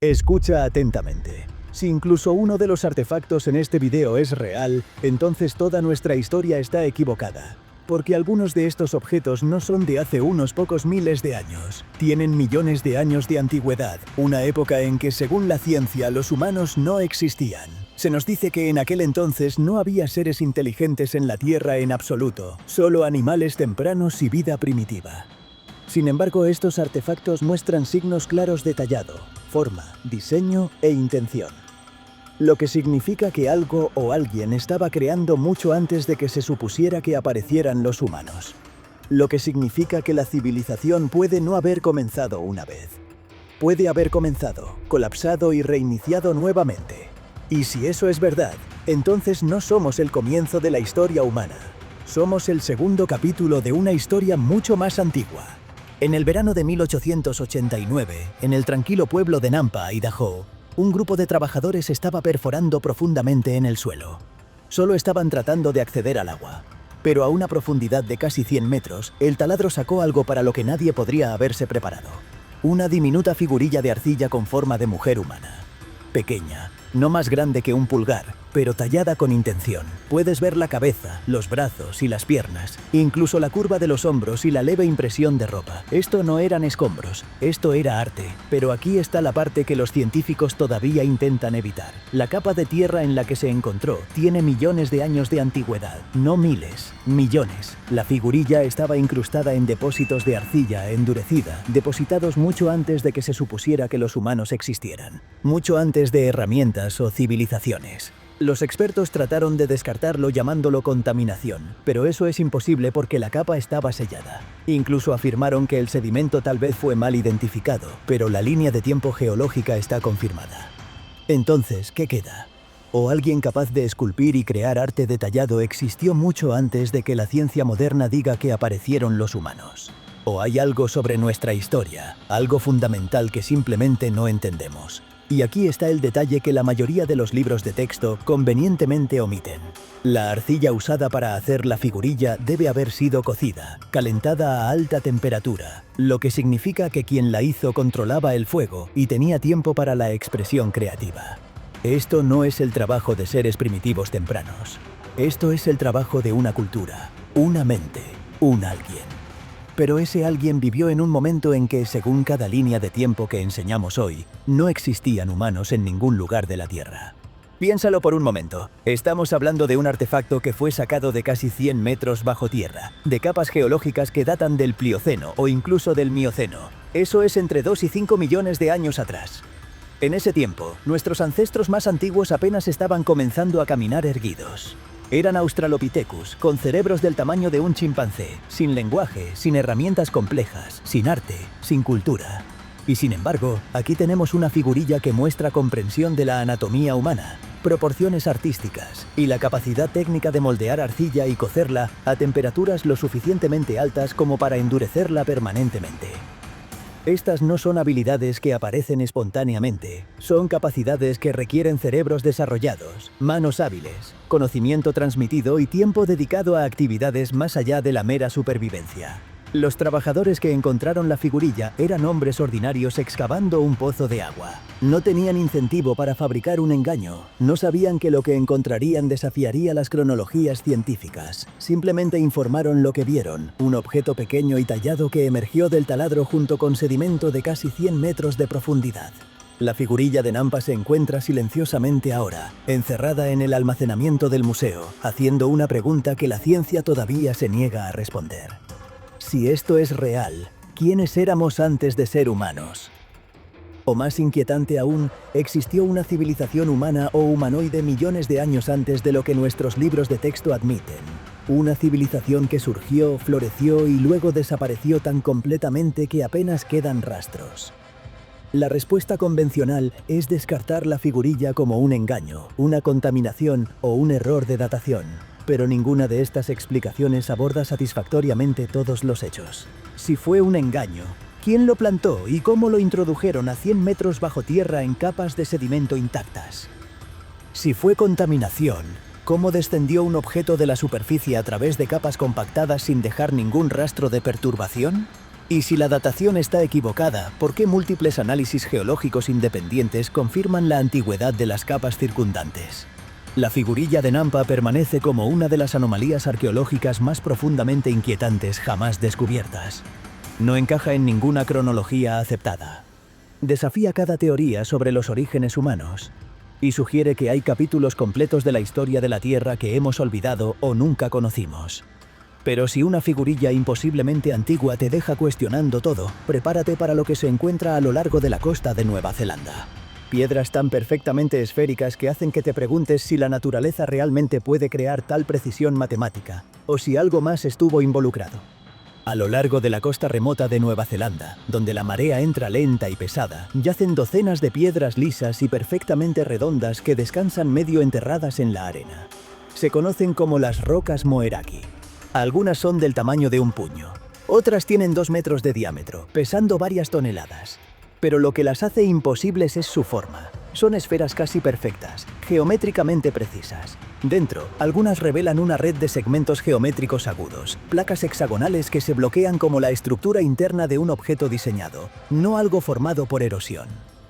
Escucha atentamente. Si incluso uno de los artefactos en este video es real, entonces toda nuestra historia está equivocada. Porque algunos de estos objetos no son de hace unos pocos miles de años. Tienen millones de años de antigüedad, una época en que, según la ciencia, los humanos no existían. Se nos dice que en aquel entonces no había seres inteligentes en la Tierra en absoluto, solo animales tempranos y vida primitiva. Sin embargo, estos artefactos muestran signos claros de tallado, forma, diseño e intención. Lo que significa que algo o alguien estaba creando mucho antes de que se supusiera que aparecieran los humanos. Lo que significa que la civilización puede no haber comenzado una vez. Puede haber comenzado, colapsado y reiniciado nuevamente. Y si eso es verdad, entonces no somos el comienzo de la historia humana. Somos el segundo capítulo de una historia mucho más antigua. En el verano de 1889, en el tranquilo pueblo de Nampa, Idaho, un grupo de trabajadores estaba perforando profundamente en el suelo. Solo estaban tratando de acceder al agua. Pero a una profundidad de casi 100 metros, el taladro sacó algo para lo que nadie podría haberse preparado. Una diminuta figurilla de arcilla con forma de mujer humana. Pequeña, no más grande que un pulgar, pero tallada con intención. Puedes ver la cabeza, los brazos y las piernas, incluso la curva de los hombros y la leve impresión de ropa. Esto no eran escombros, esto era arte. Pero aquí está la parte que los científicos todavía intentan evitar. La capa de tierra en la que se encontró tiene millones de años de antigüedad, no miles, millones. La figurilla estaba incrustada en depósitos de arcilla endurecida, depositados mucho antes de que se supusiera que los humanos existieran, mucho antes de herramientas o civilizaciones. Los expertos trataron de descartarlo llamándolo contaminación, pero eso es imposible porque la capa estaba sellada. Incluso afirmaron que el sedimento tal vez fue mal identificado, pero la línea de tiempo geológica está confirmada. Entonces, ¿qué queda? ¿O alguien capaz de esculpir y crear arte detallado existió mucho antes de que la ciencia moderna diga que aparecieron los humanos? ¿O hay algo sobre nuestra historia, algo fundamental que simplemente no entendemos? Y aquí está el detalle que la mayoría de los libros de texto convenientemente omiten. La arcilla usada para hacer la figurilla debe haber sido cocida, calentada a alta temperatura, lo que significa que quien la hizo controlaba el fuego y tenía tiempo para la expresión creativa. Esto no es el trabajo de seres primitivos tempranos. Esto es el trabajo de una cultura, una mente, un alguien. Pero ese alguien vivió en un momento en que, según cada línea de tiempo que enseñamos hoy, no existían humanos en ningún lugar de la Tierra. Piénsalo por un momento. Estamos hablando de un artefacto que fue sacado de casi 100 metros bajo tierra, de capas geológicas que datan del Plioceno o incluso del Mioceno. Eso es entre 2 y 5 millones de años atrás. En ese tiempo, nuestros ancestros más antiguos apenas estaban comenzando a caminar erguidos. Eran Australopithecus, con cerebros del tamaño de un chimpancé, sin lenguaje, sin herramientas complejas, sin arte, sin cultura. Y sin embargo, aquí tenemos una figurilla que muestra comprensión de la anatomía humana, proporciones artísticas y la capacidad técnica de moldear arcilla y cocerla a temperaturas lo suficientemente altas como para endurecerla permanentemente. Estas no son habilidades que aparecen espontáneamente, son capacidades que requieren cerebros desarrollados, manos hábiles, conocimiento transmitido y tiempo dedicado a actividades más allá de la mera supervivencia. Los trabajadores que encontraron la figurilla eran hombres ordinarios excavando un pozo de agua. No tenían incentivo para fabricar un engaño, no sabían que lo que encontrarían desafiaría las cronologías científicas. Simplemente informaron lo que vieron, un objeto pequeño y tallado que emergió del taladro junto con sedimento de casi 100 metros de profundidad. La figurilla de Nampa se encuentra silenciosamente ahora, encerrada en el almacenamiento del museo, haciendo una pregunta que la ciencia todavía se niega a responder. Si esto es real, ¿quiénes éramos antes de ser humanos? O más inquietante aún, ¿existió una civilización humana o humanoide millones de años antes de lo que nuestros libros de texto admiten? Una civilización que surgió, floreció y luego desapareció tan completamente que apenas quedan rastros. La respuesta convencional es descartar la figurilla como un engaño, una contaminación o un error de datación. Pero ninguna de estas explicaciones aborda satisfactoriamente todos los hechos. Si fue un engaño, ¿quién lo plantó y cómo lo introdujeron a 100 metros bajo tierra en capas de sedimento intactas? Si fue contaminación, ¿cómo descendió un objeto de la superficie a través de capas compactadas sin dejar ningún rastro de perturbación? Y si la datación está equivocada, ¿por qué múltiples análisis geológicos independientes confirman la antigüedad de las capas circundantes? La figurilla de Nampa permanece como una de las anomalías arqueológicas más profundamente inquietantes jamás descubiertas. No encaja en ninguna cronología aceptada. Desafía cada teoría sobre los orígenes humanos y sugiere que hay capítulos completos de la historia de la Tierra que hemos olvidado o nunca conocimos. Pero si una figurilla imposiblemente antigua te deja cuestionando todo, prepárate para lo que se encuentra a lo largo de la costa de Nueva Zelanda. Piedras tan perfectamente esféricas que hacen que te preguntes si la naturaleza realmente puede crear tal precisión matemática, o si algo más estuvo involucrado. A lo largo de la costa remota de Nueva Zelanda, donde la marea entra lenta y pesada, yacen docenas de piedras lisas y perfectamente redondas que descansan medio enterradas en la arena. Se conocen como las rocas Moeraki. Algunas son del tamaño de un puño. Otras tienen 2 metros de diámetro, pesando varias toneladas. Pero lo que las hace imposibles es su forma. Son esferas casi perfectas, geométricamente precisas. Dentro, algunas revelan una red de segmentos geométricos agudos, placas hexagonales que se bloquean como la estructura interna de un objeto diseñado, no algo formado por erosión.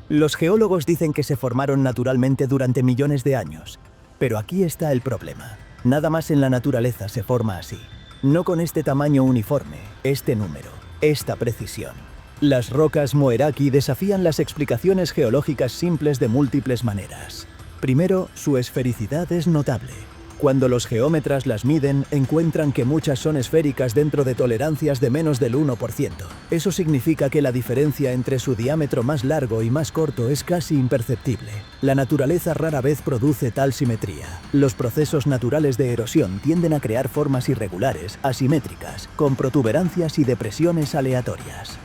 Los geólogos dicen que se formaron naturalmente durante millones de años. Pero aquí está el problema. Nada más en la naturaleza se forma así. No con este tamaño uniforme, este número, esta precisión. Las rocas Moeraki desafían las explicaciones geológicas simples de múltiples maneras. Primero, su esfericidad es notable. Cuando los geómetras las miden, encuentran que muchas son esféricas dentro de tolerancias de menos del 1%. Eso significa que la diferencia entre su diámetro más largo y más corto es casi imperceptible. La naturaleza rara vez produce tal simetría. Los procesos naturales de erosión tienden a crear formas irregulares, asimétricas, con protuberancias y depresiones aleatorias.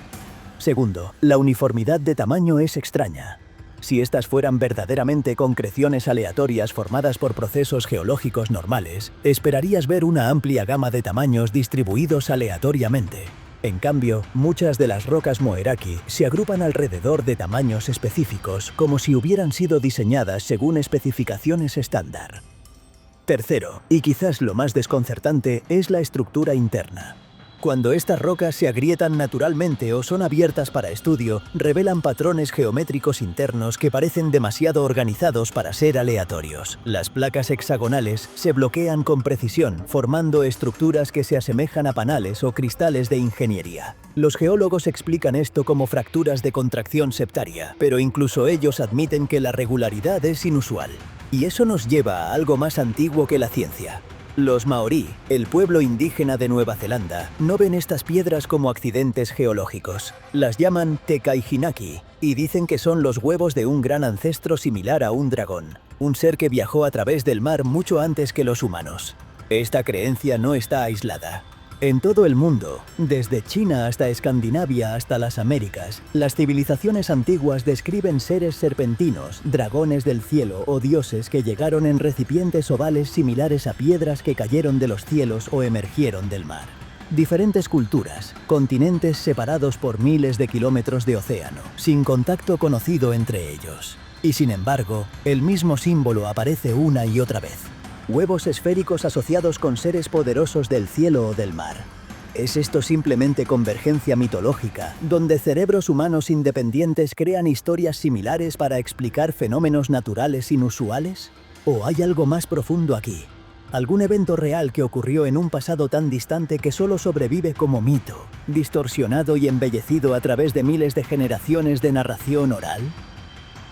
Segundo, la uniformidad de tamaño es extraña. Si estas fueran verdaderamente concreciones aleatorias formadas por procesos geológicos normales, esperarías ver una amplia gama de tamaños distribuidos aleatoriamente. En cambio, muchas de las rocas Moeraki se agrupan alrededor de tamaños específicos, como si hubieran sido diseñadas según especificaciones estándar. Tercero, y quizás lo más desconcertante, es la estructura interna. Cuando estas rocas se agrietan naturalmente o son abiertas para estudio, revelan patrones geométricos internos que parecen demasiado organizados para ser aleatorios. Las placas hexagonales se bloquean con precisión, formando estructuras que se asemejan a panales o cristales de ingeniería. Los geólogos explican esto como fracturas de contracción septaria, pero incluso ellos admiten que la regularidad es inusual. Y eso nos lleva a algo más antiguo que la ciencia. Los maorí, el pueblo indígena de Nueva Zelanda, no ven estas piedras como accidentes geológicos. Las llaman te Kaijinaki y dicen que son los huevos de un gran ancestro similar a un dragón, un ser que viajó a través del mar mucho antes que los humanos. Esta creencia no está aislada. En todo el mundo, desde China hasta Escandinavia hasta las Américas, las civilizaciones antiguas describen seres serpentinos, dragones del cielo o dioses que llegaron en recipientes ovales similares a piedras que cayeron de los cielos o emergieron del mar. Diferentes culturas, continentes separados por miles de kilómetros de océano, sin contacto conocido entre ellos. Y sin embargo, el mismo símbolo aparece una y otra vez. Huevos esféricos asociados con seres poderosos del cielo o del mar. ¿Es esto simplemente convergencia mitológica, donde cerebros humanos independientes crean historias similares para explicar fenómenos naturales inusuales? ¿O hay algo más profundo aquí? ¿Algún evento real que ocurrió en un pasado tan distante que solo sobrevive como mito, distorsionado y embellecido a través de miles de generaciones de narración oral?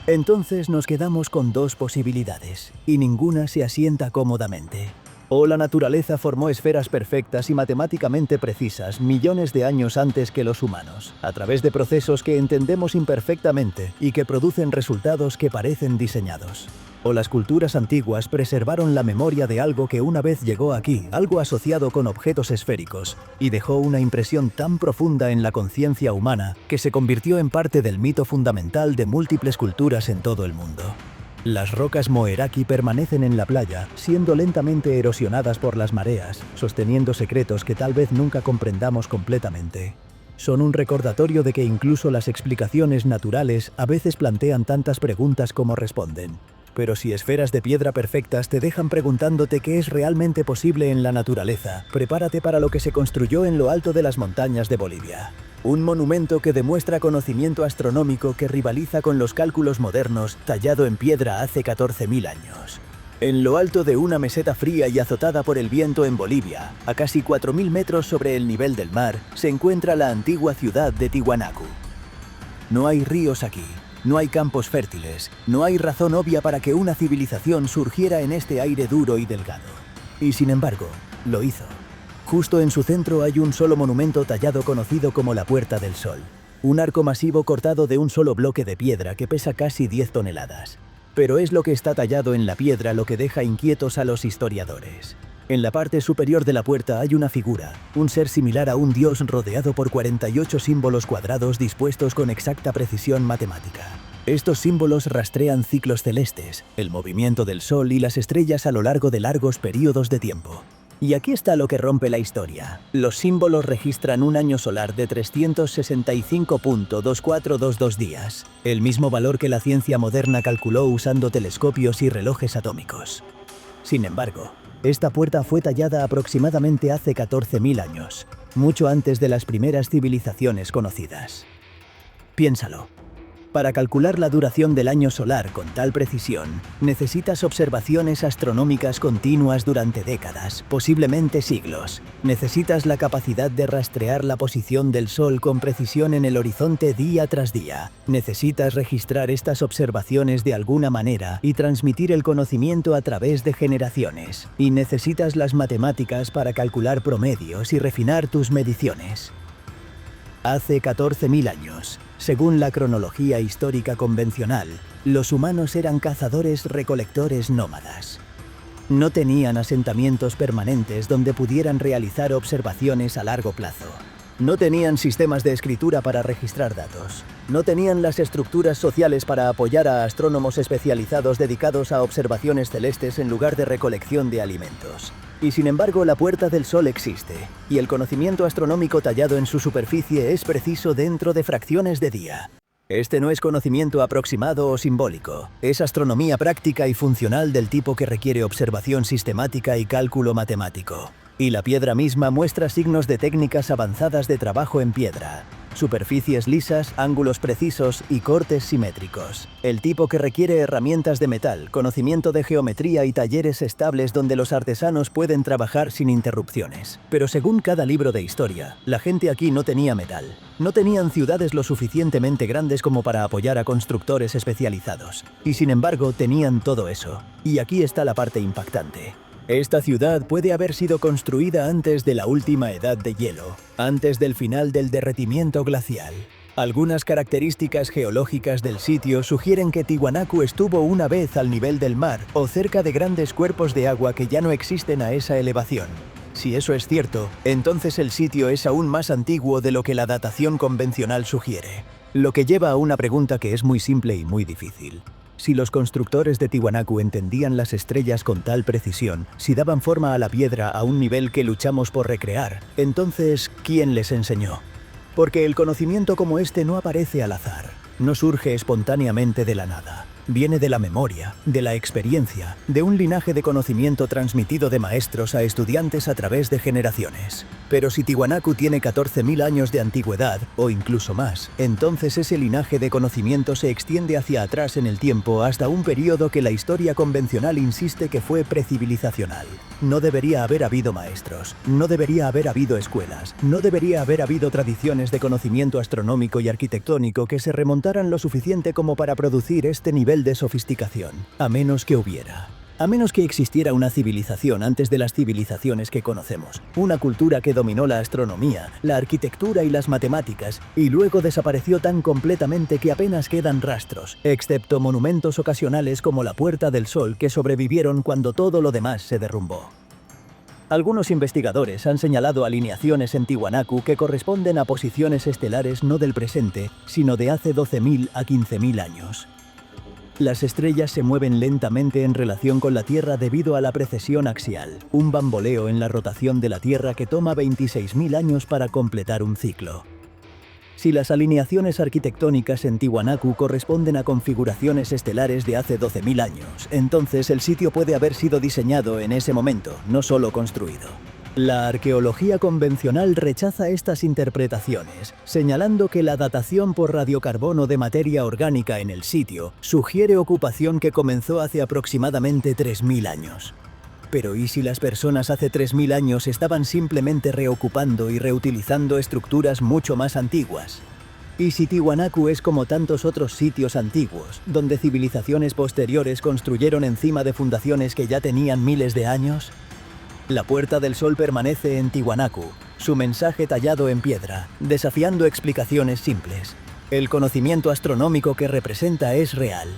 Entonces nos quedamos con dos posibilidades, y ninguna se asienta cómodamente. O la naturaleza formó esferas perfectas y matemáticamente precisas millones de años antes que los humanos, a través de procesos que entendemos imperfectamente y que producen resultados que parecen diseñados. O las culturas antiguas preservaron la memoria de algo que una vez llegó aquí, algo asociado con objetos esféricos, y dejó una impresión tan profunda en la conciencia humana que se convirtió en parte del mito fundamental de múltiples culturas en todo el mundo. Las rocas Moeraki permanecen en la playa, siendo lentamente erosionadas por las mareas, sosteniendo secretos que tal vez nunca comprendamos completamente. Son un recordatorio de que incluso las explicaciones naturales a veces plantean tantas preguntas como responden. Pero si esferas de piedra perfectas te dejan preguntándote qué es realmente posible en la naturaleza, prepárate para lo que se construyó en lo alto de las montañas de Bolivia. Un monumento que demuestra conocimiento astronómico que rivaliza con los cálculos modernos, tallado en piedra hace 14.000 años. En lo alto de una meseta fría y azotada por el viento en Bolivia, a casi 4.000 metros sobre el nivel del mar, se encuentra la antigua ciudad de Tiwanaku. No hay ríos aquí, no hay campos fértiles, no hay razón obvia para que una civilización surgiera en este aire duro y delgado. Y sin embargo, lo hizo. Justo en su centro hay un solo monumento tallado conocido como la Puerta del Sol. Un arco masivo cortado de un solo bloque de piedra que pesa casi 10 toneladas. Pero es lo que está tallado en la piedra lo que deja inquietos a los historiadores. En la parte superior de la puerta hay una figura, un ser similar a un dios rodeado por 48 símbolos cuadrados dispuestos con exacta precisión matemática. Estos símbolos rastrean ciclos celestes, el movimiento del Sol y las estrellas a lo largo de largos periodos de tiempo. Y aquí está lo que rompe la historia. Los símbolos registran un año solar de 365.2422 días, el mismo valor que la ciencia moderna calculó usando telescopios y relojes atómicos. Sin embargo, esta puerta fue tallada aproximadamente hace 14.000 años, mucho antes de las primeras civilizaciones conocidas. Piénsalo. Para calcular la duración del año solar con tal precisión, necesitas observaciones astronómicas continuas durante décadas, posiblemente siglos. Necesitas la capacidad de rastrear la posición del Sol con precisión en el horizonte día tras día. Necesitas registrar estas observaciones de alguna manera y transmitir el conocimiento a través de generaciones. Y necesitas las matemáticas para calcular promedios y refinar tus mediciones. Hace 14.000 años, según la cronología histórica convencional, los humanos eran cazadores-recolectores nómadas. No tenían asentamientos permanentes donde pudieran realizar observaciones a largo plazo. No tenían sistemas de escritura para registrar datos. No tenían las estructuras sociales para apoyar a astrónomos especializados dedicados a observaciones celestes en lugar de recolección de alimentos. Y sin embargo, la Puerta del Sol existe, y el conocimiento astronómico tallado en su superficie es preciso dentro de fracciones de día. Este no es conocimiento aproximado o simbólico, es astronomía práctica y funcional del tipo que requiere observación sistemática y cálculo matemático. Y la piedra misma muestra signos de técnicas avanzadas de trabajo en piedra. Superficies lisas, ángulos precisos y cortes simétricos. El tipo que requiere herramientas de metal, conocimiento de geometría y talleres estables donde los artesanos pueden trabajar sin interrupciones. Pero según cada libro de historia, la gente aquí no tenía metal. No tenían ciudades lo suficientemente grandes como para apoyar a constructores especializados. Y sin embargo, tenían todo eso. Y aquí está la parte impactante. Esta ciudad puede haber sido construida antes de la última edad de hielo, antes del final del derretimiento glacial. Algunas características geológicas del sitio sugieren que Tiwanaku estuvo una vez al nivel del mar o cerca de grandes cuerpos de agua que ya no existen a esa elevación. Si eso es cierto, entonces el sitio es aún más antiguo de lo que la datación convencional sugiere. Lo que lleva a una pregunta que es muy simple y muy difícil. Si los constructores de Tiwanaku entendían las estrellas con tal precisión, si daban forma a la piedra a un nivel que luchamos por recrear, entonces, ¿quién les enseñó? Porque el conocimiento como este no aparece al azar, no surge espontáneamente de la nada. Viene de la memoria, de la experiencia, de un linaje de conocimiento transmitido de maestros a estudiantes a través de generaciones. Pero si Tiwanaku tiene 14.000 años de antigüedad, o incluso más, entonces ese linaje de conocimiento se extiende hacia atrás en el tiempo hasta un periodo que la historia convencional insiste que fue precivilizacional. No debería haber habido maestros, no debería haber habido escuelas, no debería haber habido tradiciones de conocimiento astronómico y arquitectónico que se remontaran lo suficiente como para producir este nivel de sofisticación, a menos que existiera una civilización antes de las civilizaciones que conocemos, una cultura que dominó la astronomía, la arquitectura y las matemáticas, y luego desapareció tan completamente que apenas quedan rastros, excepto monumentos ocasionales como la Puerta del Sol que sobrevivieron cuando todo lo demás se derrumbó. Algunos investigadores han señalado alineaciones en Tiwanaku que corresponden a posiciones estelares no del presente, sino de hace 12.000 a 15.000 años. Las estrellas se mueven lentamente en relación con la Tierra debido a la precesión axial, un bamboleo en la rotación de la Tierra que toma 26.000 años para completar un ciclo. Si las alineaciones arquitectónicas en Tiwanaku corresponden a configuraciones estelares de hace 12.000 años, entonces el sitio puede haber sido diseñado en ese momento, no solo construido. La arqueología convencional rechaza estas interpretaciones, señalando que la datación por radiocarbono de materia orgánica en el sitio sugiere ocupación que comenzó hace aproximadamente 3.000 años. Pero ¿y si las personas hace 3.000 años estaban simplemente reocupando y reutilizando estructuras mucho más antiguas? ¿Y si Tiwanaku es como tantos otros sitios antiguos, donde civilizaciones posteriores construyeron encima de fundaciones que ya tenían miles de años? La Puerta del Sol permanece en Tiwanaku, su mensaje tallado en piedra, desafiando explicaciones simples. El conocimiento astronómico que representa es real.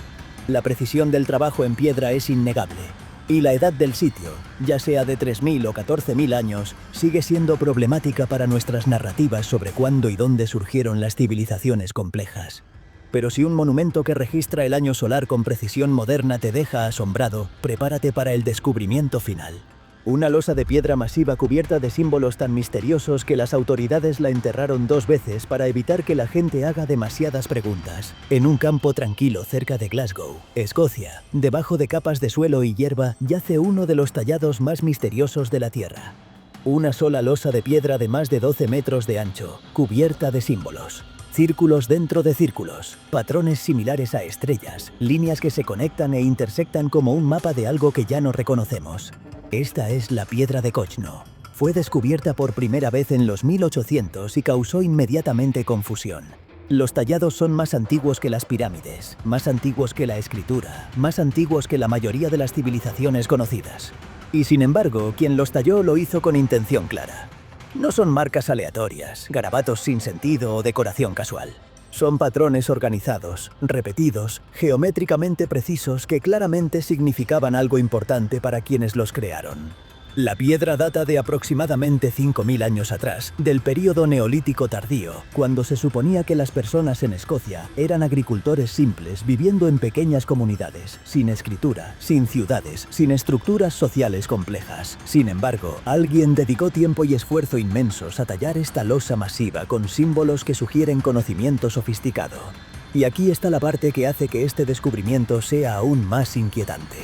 La precisión del trabajo en piedra es innegable. Y la edad del sitio, ya sea de 3.000 o 14.000 años, sigue siendo problemática para nuestras narrativas sobre cuándo y dónde surgieron las civilizaciones complejas. Pero si un monumento que registra el año solar con precisión moderna te deja asombrado, prepárate para el descubrimiento final. Una losa de piedra masiva cubierta de símbolos tan misteriosos que las autoridades la enterraron 2 veces para evitar que la gente haga demasiadas preguntas. En un campo tranquilo cerca de Glasgow, Escocia, debajo de capas de suelo y hierba, yace uno de los tallados más misteriosos de la Tierra. Una sola losa de piedra de más de 12 metros de ancho, cubierta de símbolos. Círculos dentro de círculos, patrones similares a estrellas, líneas que se conectan e intersectan como un mapa de algo que ya no reconocemos. Esta es la Piedra de Kochno. Fue descubierta por primera vez en los 1800 y causó inmediatamente confusión. Los tallados son más antiguos que las pirámides, más antiguos que la escritura, más antiguos que la mayoría de las civilizaciones conocidas. Y sin embargo, quien los talló lo hizo con intención clara. No son marcas aleatorias, garabatos sin sentido o decoración casual. Son patrones organizados, repetidos, geométricamente precisos que claramente significaban algo importante para quienes los crearon. La piedra data de aproximadamente 5.000 años atrás, del período neolítico tardío, cuando se suponía que las personas en Escocia eran agricultores simples viviendo en pequeñas comunidades, sin escritura, sin ciudades, sin estructuras sociales complejas. Sin embargo, alguien dedicó tiempo y esfuerzo inmensos a tallar esta losa masiva con símbolos que sugieren conocimiento sofisticado. Y aquí está la parte que hace que este descubrimiento sea aún más inquietante.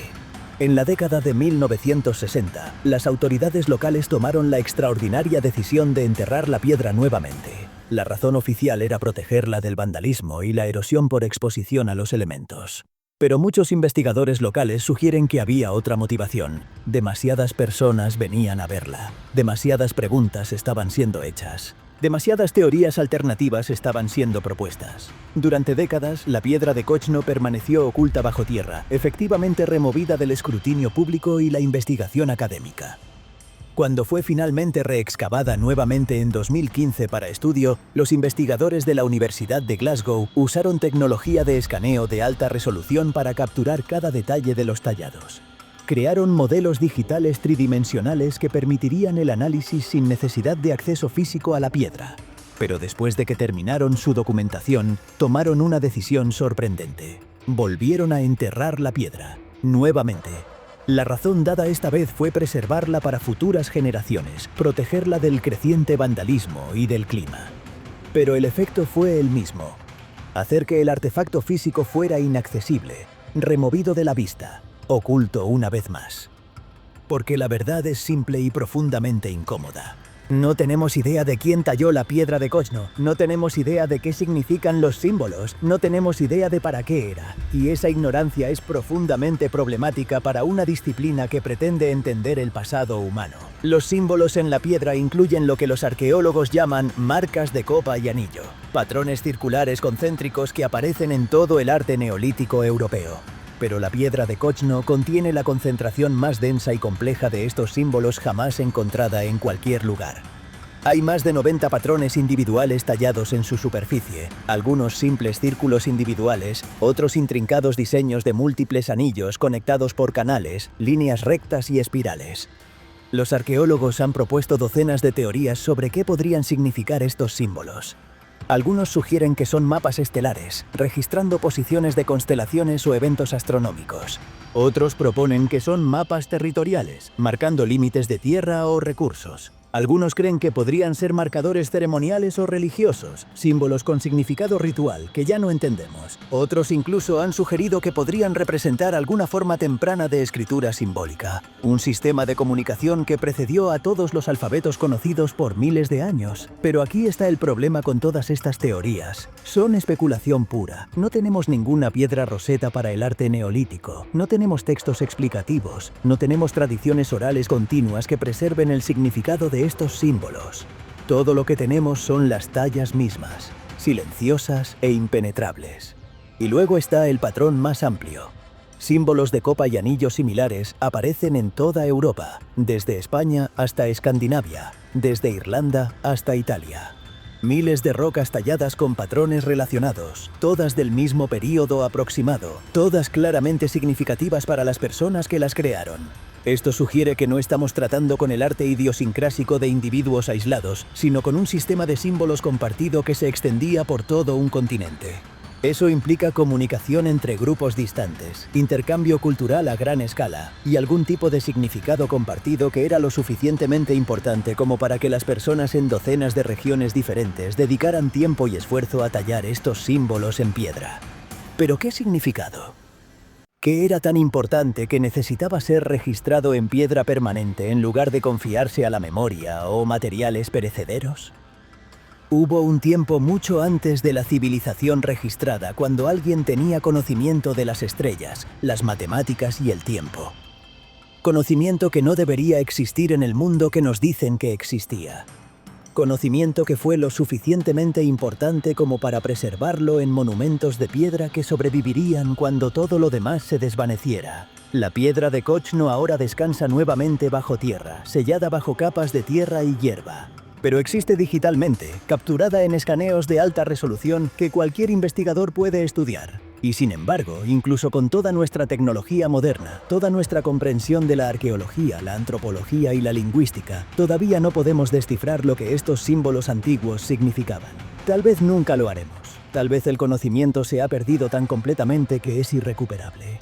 En la década de 1960, las autoridades locales tomaron la extraordinaria decisión de enterrar la piedra nuevamente. La razón oficial era protegerla del vandalismo y la erosión por exposición a los elementos. Pero muchos investigadores locales sugieren que había otra motivación. Demasiadas personas venían a verla. Demasiadas preguntas estaban siendo hechas. Demasiadas teorías alternativas estaban siendo propuestas. Durante décadas, la Piedra de Kochno permaneció oculta bajo tierra, efectivamente removida del escrutinio público y la investigación académica. Cuando fue finalmente reexcavada nuevamente en 2015 para estudio, los investigadores de la Universidad de Glasgow usaron tecnología de escaneo de alta resolución para capturar cada detalle de los tallados. Crearon modelos digitales tridimensionales que permitirían el análisis sin necesidad de acceso físico a la piedra. Pero después de que terminaron su documentación, tomaron una decisión sorprendente. Volvieron a enterrar la piedra, nuevamente. La razón dada esta vez fue preservarla para futuras generaciones, protegerla del creciente vandalismo y del clima. Pero el efecto fue el mismo: hacer que el artefacto físico fuera inaccesible, removido de la vista, oculto una vez más. Porque la verdad es simple y profundamente incómoda. No tenemos idea de quién talló la Piedra de Kochno, no tenemos idea de qué significan los símbolos, no tenemos idea de para qué era. Y esa ignorancia es profundamente problemática para una disciplina que pretende entender el pasado humano. Los símbolos en la piedra incluyen lo que los arqueólogos llaman marcas de copa y anillo, patrones circulares concéntricos que aparecen en todo el arte neolítico europeo. Pero la Piedra de Kochno contiene la concentración más densa y compleja de estos símbolos jamás encontrada en cualquier lugar. Hay más de 90 patrones individuales tallados en su superficie, algunos simples círculos individuales, otros intrincados diseños de múltiples anillos conectados por canales, líneas rectas y espirales. Los arqueólogos han propuesto docenas de teorías sobre qué podrían significar estos símbolos. Algunos sugieren que son mapas estelares, registrando posiciones de constelaciones o eventos astronómicos. Otros proponen que son mapas territoriales, marcando límites de tierra o recursos. Algunos creen que podrían ser marcadores ceremoniales o religiosos, símbolos con significado ritual que ya no entendemos. Otros incluso han sugerido que podrían representar alguna forma temprana de escritura simbólica, un sistema de comunicación que precedió a todos los alfabetos conocidos por miles de años. Pero aquí está el problema con todas estas teorías. Son especulación pura. No tenemos ninguna piedra roseta para el arte neolítico, no tenemos textos explicativos, no tenemos tradiciones orales continuas que preserven el significado de estos símbolos. Todo lo que tenemos son las tallas mismas, silenciosas e impenetrables. Y luego está el patrón más amplio. Símbolos de copa y anillos similares aparecen en toda Europa, desde España hasta Escandinavia, desde Irlanda hasta Italia. Miles de rocas talladas con patrones relacionados, todas del mismo período aproximado, todas claramente significativas para las personas que las crearon. Esto sugiere que no estamos tratando con el arte idiosincrásico de individuos aislados, sino con un sistema de símbolos compartido que se extendía por todo un continente. Eso implica comunicación entre grupos distantes, intercambio cultural a gran escala y algún tipo de significado compartido que era lo suficientemente importante como para que las personas en docenas de regiones diferentes dedicaran tiempo y esfuerzo a tallar estos símbolos en piedra. ¿Pero qué significado? ¿Qué era tan importante que necesitaba ser registrado en piedra permanente en lugar de confiarse a la memoria o materiales perecederos? Hubo un tiempo mucho antes de la civilización registrada cuando alguien tenía conocimiento de las estrellas, las matemáticas y el tiempo. Conocimiento que no debería existir en el mundo que nos dicen que existía. Conocimiento que fue lo suficientemente importante como para preservarlo en monumentos de piedra que sobrevivirían cuando todo lo demás se desvaneciera. La piedra de Kochno ahora descansa nuevamente bajo tierra, sellada bajo capas de tierra y hierba. Pero existe digitalmente, capturada en escaneos de alta resolución que cualquier investigador puede estudiar. Y sin embargo, incluso con toda nuestra tecnología moderna, toda nuestra comprensión de la arqueología, la antropología y la lingüística, todavía no podemos descifrar lo que estos símbolos antiguos significaban. Tal vez nunca lo haremos. Tal vez el conocimiento se ha perdido tan completamente que es irrecuperable.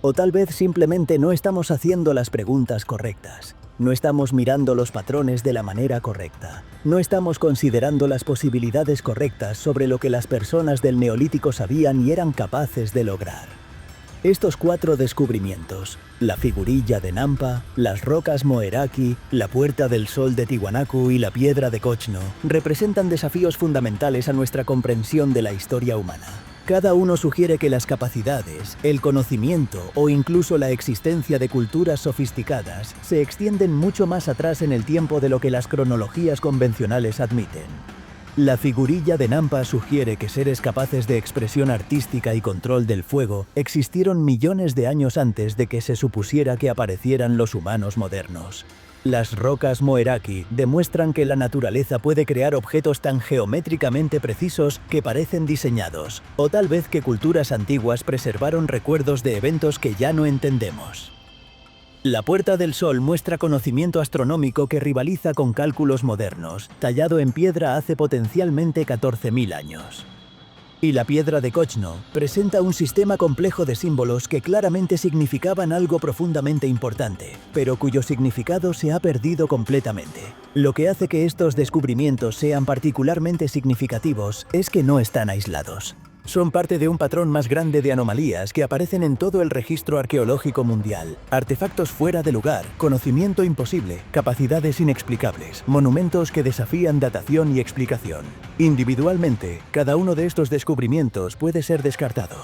O tal vez simplemente no estamos haciendo las preguntas correctas. No estamos mirando los patrones de la manera correcta. No estamos considerando las posibilidades correctas sobre lo que las personas del Neolítico sabían y eran capaces de lograr. Estos 4 descubrimientos, la figurilla de Nampa, las rocas Moeraki, la Puerta del Sol de Tiwanaku y la piedra de Kochno, representan desafíos fundamentales a nuestra comprensión de la historia humana. Cada uno sugiere que las capacidades, el conocimiento o incluso la existencia de culturas sofisticadas se extienden mucho más atrás en el tiempo de lo que las cronologías convencionales admiten. La figurilla de Nampa sugiere que seres capaces de expresión artística y control del fuego existieron millones de años antes de que se supusiera que aparecieran los humanos modernos. Las rocas Moeraki demuestran que la naturaleza puede crear objetos tan geométricamente precisos que parecen diseñados, o tal vez que culturas antiguas preservaron recuerdos de eventos que ya no entendemos. La Puerta del Sol muestra conocimiento astronómico que rivaliza con cálculos modernos, tallado en piedra hace potencialmente 14.000 años. Y la piedra de Kochno presenta un sistema complejo de símbolos que claramente significaban algo profundamente importante, pero cuyo significado se ha perdido completamente. Lo que hace que estos descubrimientos sean particularmente significativos es que no están aislados. Son parte de un patrón más grande de anomalías que aparecen en todo el registro arqueológico mundial. Artefactos fuera de lugar, conocimiento imposible, capacidades inexplicables, monumentos que desafían datación y explicación. Individualmente, cada uno de estos descubrimientos puede ser descartado.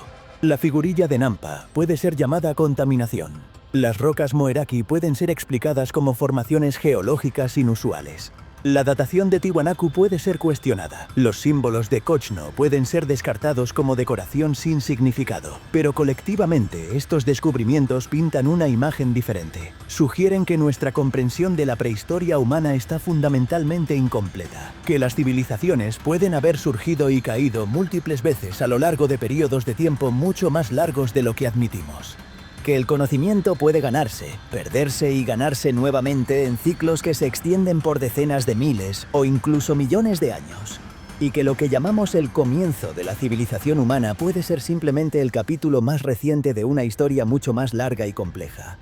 La figurilla de Nampa puede ser llamada contaminación. Las rocas Moeraki pueden ser explicadas como formaciones geológicas inusuales. La datación de Tiwanaku puede ser cuestionada. Los símbolos de Kochno pueden ser descartados como decoración sin significado. Pero colectivamente, estos descubrimientos pintan una imagen diferente. Sugieren que nuestra comprensión de la prehistoria humana está fundamentalmente incompleta. Que las civilizaciones pueden haber surgido y caído múltiples veces a lo largo de periodos de tiempo mucho más largos de lo que admitimos. Que el conocimiento puede ganarse, perderse y ganarse nuevamente en ciclos que se extienden por decenas de miles o incluso millones de años. Y que lo que llamamos el comienzo de la civilización humana puede ser simplemente el capítulo más reciente de una historia mucho más larga y compleja.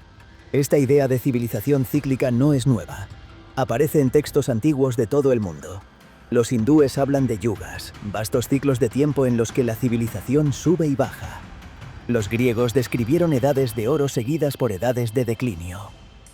Esta idea de civilización cíclica no es nueva. Aparece en textos antiguos de todo el mundo. Los hindúes hablan de yugas, vastos ciclos de tiempo en los que la civilización sube y baja. Los griegos describieron edades de oro seguidas por edades de declinio.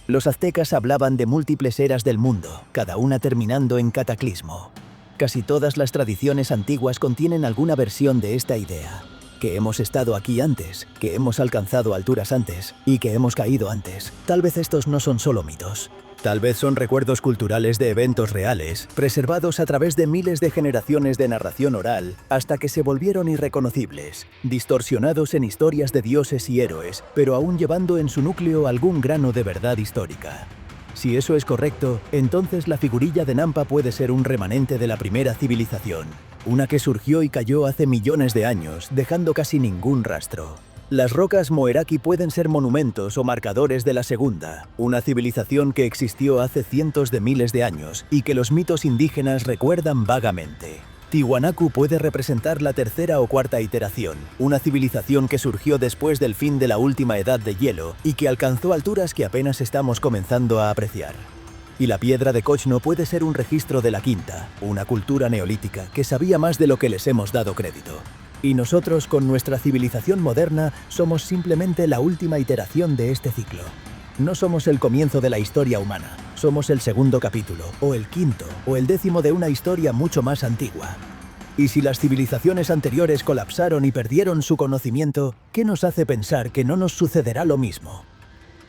Los aztecas hablaban de múltiples eras del mundo, cada una terminando en cataclismo. Casi todas las tradiciones antiguas contienen alguna versión de esta idea. Que hemos estado aquí antes, que hemos alcanzado alturas antes y que hemos caído antes. Tal vez estos no son solo mitos. Tal vez son recuerdos culturales de eventos reales, preservados a través de miles de generaciones de narración oral, hasta que se volvieron irreconocibles, distorsionados en historias de dioses y héroes, pero aún llevando en su núcleo algún grano de verdad histórica. Si eso es correcto, entonces la figurilla de Nampa puede ser un remanente de la primera civilización, una que surgió y cayó hace millones de años, dejando casi ningún rastro. Las rocas Moeraki pueden ser monumentos o marcadores de la segunda, una civilización que existió hace cientos de miles de años y que los mitos indígenas recuerdan vagamente. Tiwanaku puede representar la tercera o cuarta iteración, una civilización que surgió después del fin de la última edad de hielo y que alcanzó alturas que apenas estamos comenzando a apreciar. Y la piedra de Kochno puede ser un registro de la quinta, una cultura neolítica que sabía más de lo que les hemos dado crédito. Y nosotros, con nuestra civilización moderna, somos simplemente la última iteración de este ciclo. No somos el comienzo de la historia humana, somos el segundo capítulo, o el quinto, o el 10º de una historia mucho más antigua. Y si las civilizaciones anteriores colapsaron y perdieron su conocimiento, ¿qué nos hace pensar que no nos sucederá lo mismo?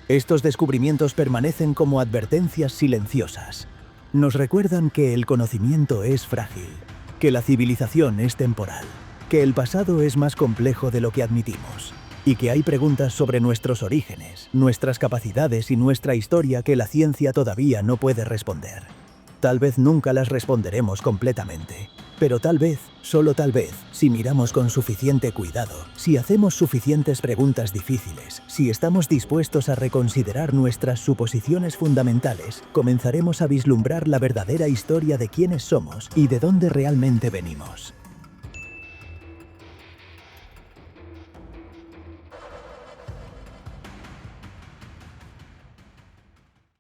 Estos descubrimientos permanecen como advertencias silenciosas. Nos recuerdan que el conocimiento es frágil, que la civilización es temporal, que el pasado es más complejo de lo que admitimos, y que hay preguntas sobre nuestros orígenes, nuestras capacidades y nuestra historia que la ciencia todavía no puede responder. Tal vez nunca las responderemos completamente, pero tal vez, solo tal vez, si miramos con suficiente cuidado, si hacemos suficientes preguntas difíciles, si estamos dispuestos a reconsiderar nuestras suposiciones fundamentales, comenzaremos a vislumbrar la verdadera historia de quiénes somos y de dónde realmente venimos.